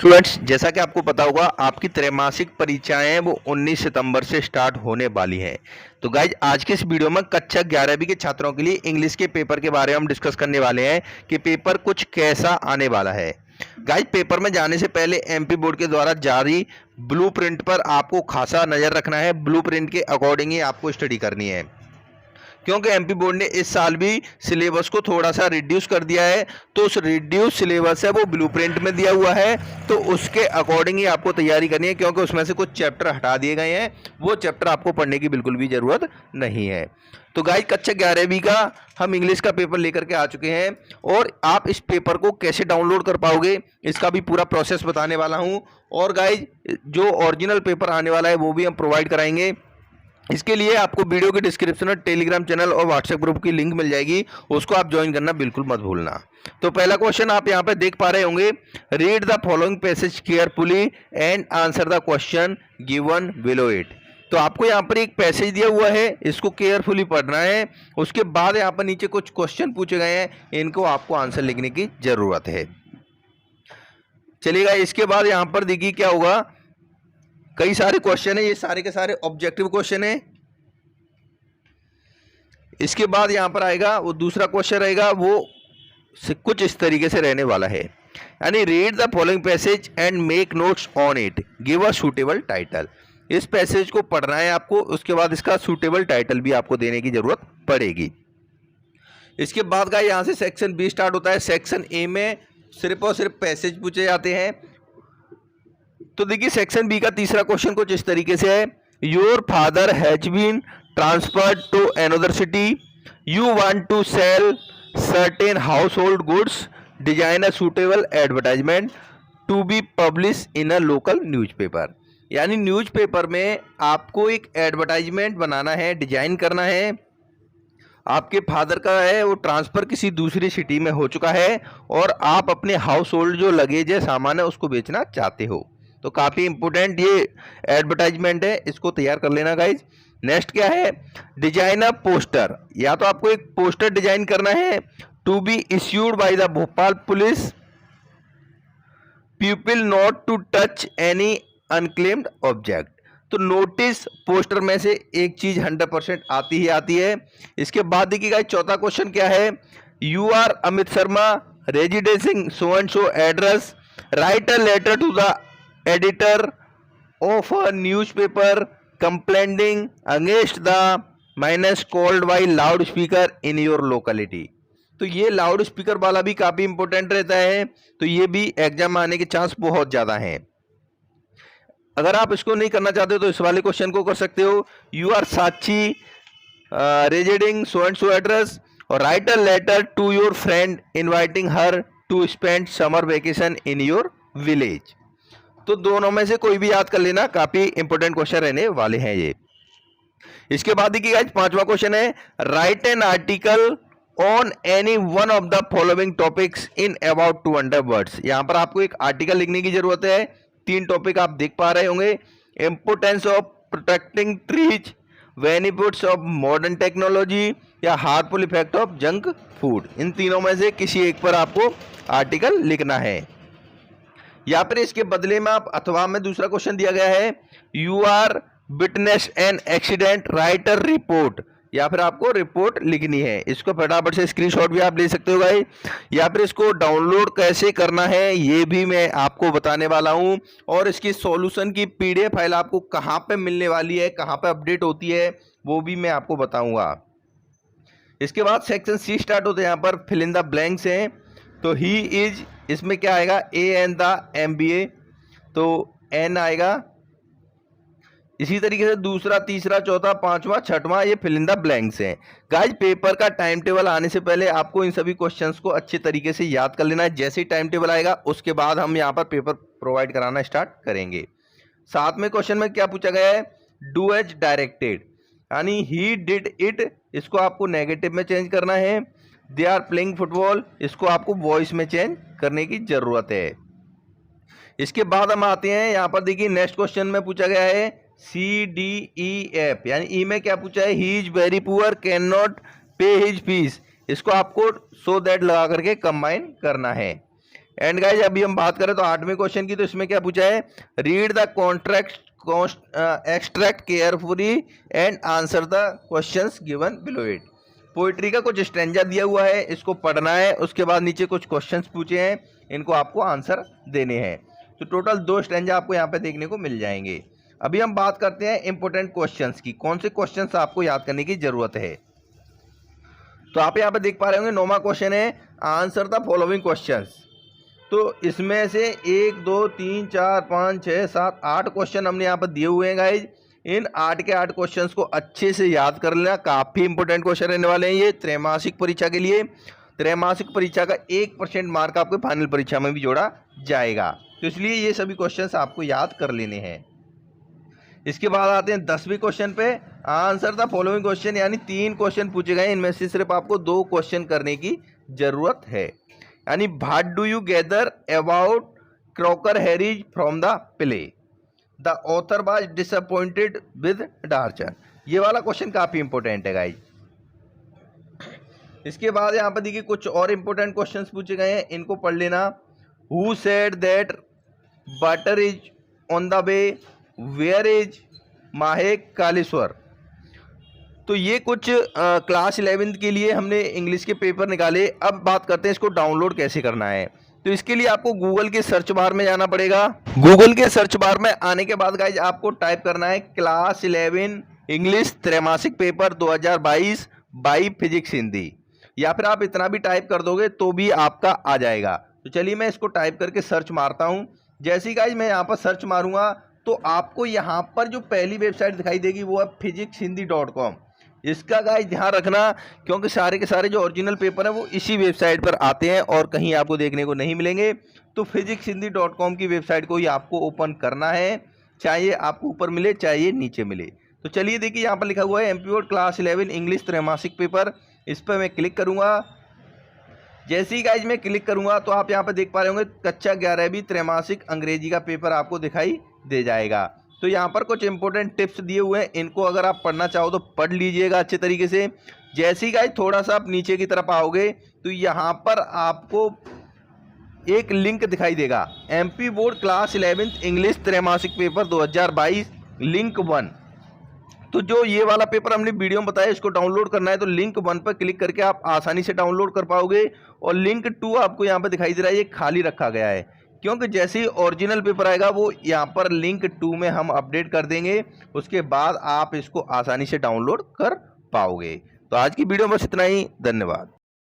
Students, जैसा कि आपको पता होगा आपकी त्रैमासिक परीक्षाएं वो 19 सितंबर से स्टार्ट होने वाली हैं। तो गाइज आज के इस वीडियो में कक्षा 11वीं के छात्रों के लिए इंग्लिश के पेपर के बारे में हम डिस्कस करने वाले हैं कि पेपर कुछ कैसा आने वाला है। गाइज पेपर में जाने से पहले एमपी बोर्ड के द्वारा जारी ब्लूप्रिंट पर आपको खासा नज़र रखना है। ब्लूप्रिंट के अकॉर्डिंग ही आपको स्टडी करनी है, क्योंकि एमपी बोर्ड ने इस साल भी सिलेबस को थोड़ा सा रिड्यूस कर दिया है। तो उस रिड्यूस सिलेबस है वो ब्लूप्रिंट में दिया हुआ है, तो उसके अकॉर्डिंग ही आपको तैयारी करनी है, क्योंकि उसमें से कुछ चैप्टर हटा दिए गए हैं। वो चैप्टर आपको पढ़ने की बिल्कुल भी ज़रूरत नहीं है। तो गाइस कक्षा 11वीं का हम इंग्लिश का पेपर लेकर के आ चुके हैं, और आप इस पेपर को कैसे डाउनलोड कर पाओगे इसका भी पूरा प्रोसेस बताने वाला हूँ। और गाइस जो ओरिजिनल पेपर आने वाला है वो भी हम प्रोवाइड कराएंगे। इसके लिए आपको वीडियो के डिस्क्रिप्शन में टेलीग्राम चैनल और व्हाट्सएप ग्रुप की लिंक मिल जाएगी, उसको आप ज्वाइन करना बिल्कुल मत भूलना। तो पहला क्वेश्चन आप यहाँ पे देख पा रहे होंगे, read the following passage carefully and answer the question given below it. तो आपको यहाँ पर एक पैसेज दिया हुआ है, इसको केयरफुली पढ़ना है। उसके बाद यहाँ पर नीचे कुछ क्वेश्चन पूछे गए हैं, इनको आपको आंसर लिखने की जरूरत है। चलिएगा, इसके बाद यहाँ पर देखिए क्या होगा, कई सारे क्वेश्चन है, ये सारे के सारे ऑब्जेक्टिव क्वेश्चन है। इसके बाद यहां पर आएगा वो दूसरा क्वेश्चन रहेगा, वो कुछ इस तरीके से रहने वाला है, यानी read the following passage and make notes on it, give a suitable title. इस पैसेज को पढ़ना है आपको, उसके बाद इसका सूटेबल टाइटल भी आपको देने की जरूरत पड़ेगी। इसके बाद का यहां से सेक्शन बी स्टार्ट होता है। सेक्शन ए में सिर्फ और सिर्फ पैसेज पूछे जाते हैं। तो देखिए सेक्शन बी का तीसरा क्वेश्चन कुछ इस तरीके से है, your father has been transferred to another city, you want to sell certain household goods, design a suitable advertisement to be publish in a local newspaper. यानी न्यूज़पेपर में आपको एक एडवर्टाइजमेंट बनाना है, डिजाइन करना है। आपके फादर का है वो ट्रांसफ़र किसी दूसरी सिटी में हो चुका है, और आप अपने हाउस होल्ड जो लगेज है, सामान है, उसको बेचना चाहते हो। तो काफ़ी इंपॉर्टेंट ये एडवर्टाइजमेंट है, इसको तैयार कर लेना गाइज। नेक्स्ट क्या है, डिजाइन अ पोस्टर, या तो आपको एक पोस्टर डिजाइन करना है, to be issued by the Bhopal police, people not to touch any unclaimed object. तो नोटिस पोस्टर में से एक चीज 100% आती ही आती है। इसके बाद देखिएगा चौथा क्वेश्चन क्या है, you are Amit Sharma residing so and so address, write a letter to the editor of a newspaper complaining against the menace caused by loud speaker in your locality. तो ये लाउड स्पीकर वाला भी काफी इंपॉर्टेंट रहता है, तो ये भी एग्जाम में आने के चांस बहुत ज्यादा हैं। अगर आप इसको नहीं करना चाहते तो इस वाले क्वेश्चन को कर सकते हो, you are Sakshi residing so and so address, और write a letter to your friend inviting her to spend summer vacation in your village. तो दोनों में से कोई भी याद कर लेना, काफी इंपॉर्टेंट क्वेश्चन रहने वाले हैं ये। इसके बाद देखिएगा पांचवा क्वेश्चन है, right an article on any one of the following topics in about 200 words. यहां पर आपको एक आर्टिकल लिखने की जरूरत है। 3 टॉपिक आप देख पा रहे होंगे, importance of protecting trees, benefits of modern technology, या harmful effect of junk food. इन तीनों में से किसी एक पर आपको आर्टिकल लिखना है। या फिर इसके बदले में आप अथवा में दूसरा क्वेश्चन दिया गया है, you are witness an accident, write a report, या फिर आपको रिपोर्ट लिखनी है। इसको फटाफट से स्क्रीनशॉट भी आप ले सकते हो भाई, या फिर इसको डाउनलोड कैसे करना है ये भी मैं आपको बताने वाला हूं, और इसकी सॉल्यूशन की पीडीएफ फाइल आपको कहां पे मिलने वाली है, कहां पे अपडेट होती है, वो भी मैं आपको बताऊंगा। इसके बाद सेक्शन सी स्टार्ट होते हैं, यहाँ पर फिल इन द ब्लैंक्स हैं। तो ही इज, इसमें क्या आएगा, ए एन द MBA, तो एन आएगा। इसी तरीके से दूसरा, तीसरा, चौथा, पांचवा, छठवां, ये फिल इन द ब्लैंक्स हैं। गाइस पेपर का टाइम टेबल आने से पहले आपको इन सभी क्वेश्चंस को अच्छे तरीके से याद कर लेना है। जैसे ही टाइम टेबल आएगा उसके बाद हम यहाँ पर पेपर प्रोवाइड कराना स्टार्ट करेंगे। 7वें क्वेश्चन में क्या पूछा गया है, डू एज डायरेक्टेड, यानी ही डिड इट, इसको आपको नेगेटिव में चेंज करना है। दे आर प्लेइंग फुटबॉल, इसको आपको वॉइस में चेंज करने की जरूरत है। इसके बाद हम आते हैं यहाँ पर, देखिए नेक्स्ट क्वेश्चन में पूछा गया है CDEF, यानी ई में क्या पूछा है, he is very poor can not पे हिज फीस, इसको आपको सो दैट लगा करके कंबाइन करना है। एंड गाइज अभी हम बात करें तो 8वें क्वेश्चन की, तो इसमें क्या पूछा है, read the contract extract carefully and answer the questions given below it. Poetry का कुछ स्टैंजा दिया हुआ है, इसको पढ़ना है, उसके बाद नीचे कुछ क्वेश्चंस पूछे हैं, इनको आपको आंसर देने हैं। तो टोटल 2 स्टैंजा आपको यहाँ पे देखने को मिल जाएंगे। अभी हम बात करते हैं इंपॉर्टेंट क्वेश्चंस की, कौन से क्वेश्चंस आपको याद करने की जरूरत है। तो आप यहाँ पे देख पा रहे होंगे 9वां क्वेश्चन है, आंसर द फॉलोइंग क्वेश्चंस। तो इसमें से 1 2 3 4 5 6 7 8 क्वेश्चन हमने यहाँ पर दिए हुए हैं गाइज। इन 8 के 8 क्वेश्चंस को अच्छे से याद कर लेना, काफ़ी इंपॉर्टेंट क्वेश्चन रहने वाले हैं ये त्रैमासिक परीक्षा के लिए। त्रैमासिक परीक्षा का 1% मार्क आपके फाइनल परीक्षा में भी जोड़ा जाएगा, तो इसलिए ये सभी क्वेश्चंस आपको याद कर लेने हैं। इसके बाद आते हैं 10वें क्वेश्चन पे, आंसर द फॉलोइंग क्वेश्चन, यानी 3 क्वेश्चन पूछे गए, इनमें से सिर्फ आपको 2 क्वेश्चन करने की जरूरत है। यानी what do you gather about Crocker Harris from the play, the author was disappointed with Darcher. ये वाला क्वेश्चन काफी इंपॉर्टेंट है गाइज। इसके बाद यहाँ पर देखिए कुछ और इंपॉर्टेंट क्वेश्चंस पूछे गए हैं, इनको पढ़ लेना। Who said that butter is on the way, where is Mahek Kaleshwar. तो ये कुछ क्लास 11th के लिए हमने इंग्लिश के पेपर निकाले। अब बात करते हैं इसको डाउनलोड कैसे करना है। तो इसके लिए आपको गूगल के सर्च बार में जाना पड़ेगा। गूगल के सर्च बार में आने के बाद गाइज आपको टाइप करना है क्लास 11 इंग्लिश त्रैमासिक पेपर 2022 बाई फिजिक्स हिंदी, या फिर आप इतना भी टाइप कर दोगे तो भी आपका आ जाएगा। तो चलिए मैं इसको टाइप करके सर्च मारता हूँ। जैसे ही गाइज मैं यहाँ पर सर्च मारूंगा तो आपको यहाँ पर जो पहली वेबसाइट दिखाई देगी वो है physicshindy.com। इसका गाइस ध्यान रखना, क्योंकि सारे के सारे जो ओरिजिनल पेपर है वो इसी वेबसाइट पर आते हैं और कहीं आपको देखने को नहीं मिलेंगे। तो physicshindy.com की वेबसाइट को ही आपको ओपन करना है, चाहे आपको ऊपर मिले चाहे नीचे मिले। तो चलिए देखिए यहाँ पर लिखा हुआ है एमपी बोर्ड क्लास 11 इंग्लिश त्रैमासिक पेपर, इस पर मैं क्लिक करूँगा। जैसे ही गाइज मैं क्लिक करूँगा तो आप यहाँ पर देख पा रहे होंगे कक्षा 11वीं त्रैमासिक अंग्रेजी का पेपर आपको दिखाई दे जाएगा। तो यहाँ पर कुछ इंपॉर्टेंट टिप्स दिए हुए हैं, इनको अगर आप पढ़ना चाहो तो पढ़ लीजिएगा अच्छे तरीके से। जैसे ही गाइज थोड़ा सा आप नीचे की तरफ आओगे तो यहाँ पर आपको एक लिंक दिखाई देगा, एमपी बोर्ड क्लास 11 इंग्लिश त्रैमासिक पेपर 2022 लिंक 1। तो जो ये वाला पेपर हमने वीडियो में बताया इसको डाउनलोड करना है, तो लिंक 1 पर क्लिक करके आप आसानी से डाउनलोड कर पाओगे। और लिंक 2 आपको यहाँ पर दिखाई दे रहा है, ये खाली रखा गया है, क्योंकि जैसे ही ओरिजिनल पेपर आएगा वो यहाँ पर लिंक 2 में हम अपडेट कर देंगे, उसके बाद आप इसको आसानी से डाउनलोड कर पाओगे। तो आज की वीडियो में बस इतना ही, धन्यवाद।